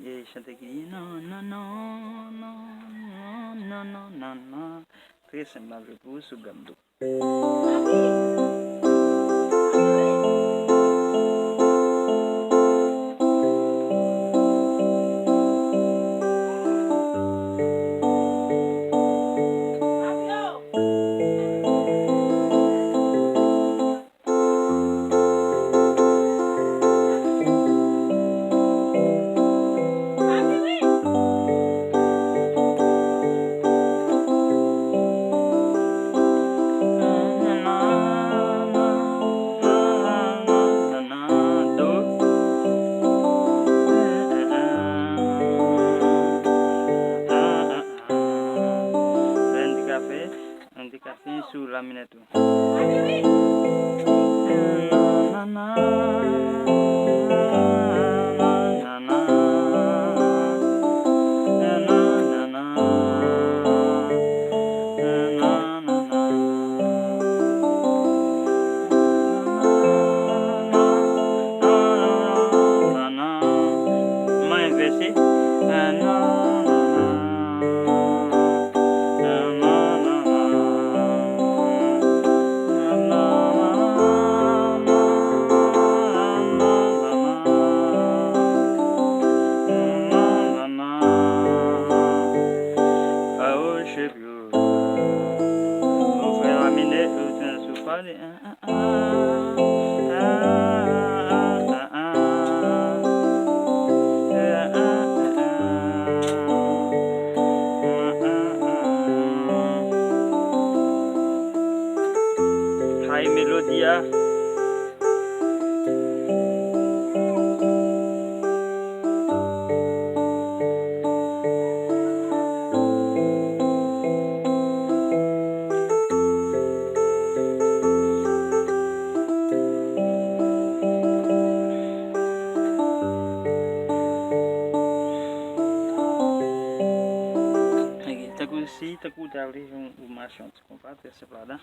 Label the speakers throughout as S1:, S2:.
S1: et chanter qui dit non, non, non, non, non, non, non, non. Très simple pour ce gamdo. Sur la minette. High melodia. Si tu as un machin, tu comprends, c'est là.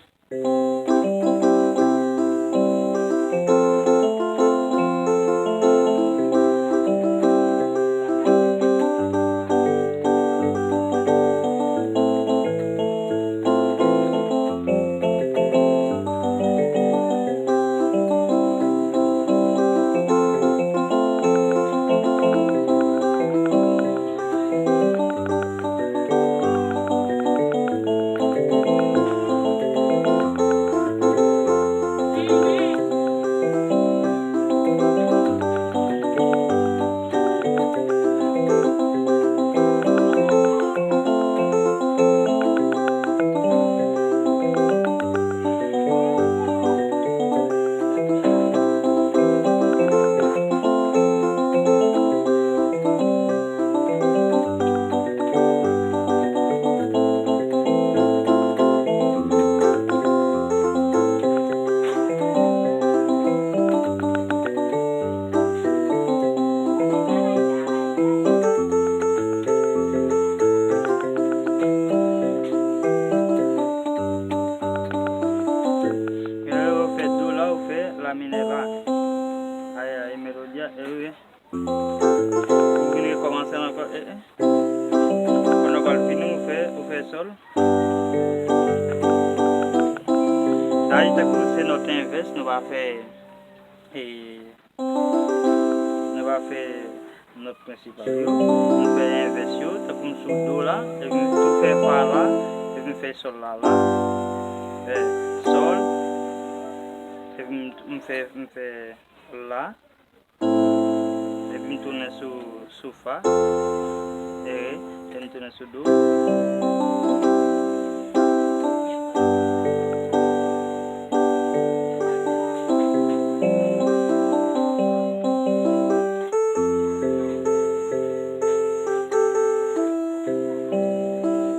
S1: La minerva, aïe, mélodia, vous venez commencer encore, on va le finir, on fait sol. Aïe, c'est notre inverse, nous va faire notre principal, on fait inversion, comme sur le dos là, et puis tout faire par là, et puis faire sol là, sol. Me fait là et puis me tourner sur sofa et me tourner sur dos.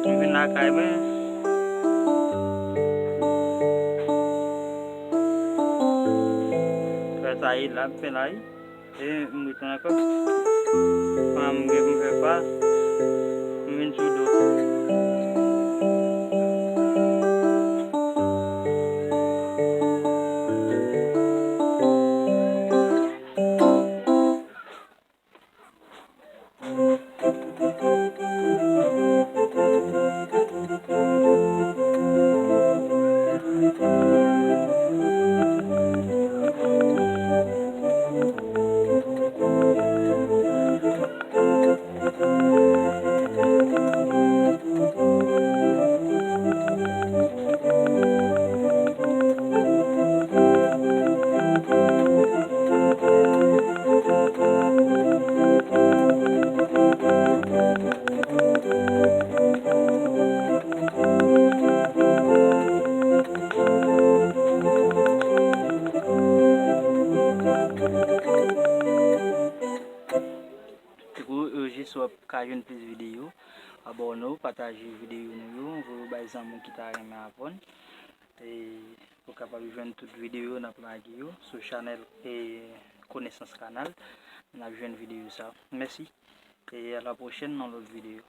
S1: Je vais la caille. Aí lá pela aí e muito na coisa para me ver para me ajudou Hoje sou caindo plus vidéo, abonne, partager vidéo nous, vous baisez mon qui t'a aimé avant et pour capable joindre toute vidéo n'a pas sur channel et connaissance canal, n'a joindre vidéo ça. Merci et à la prochaine dans l'autre vidéo.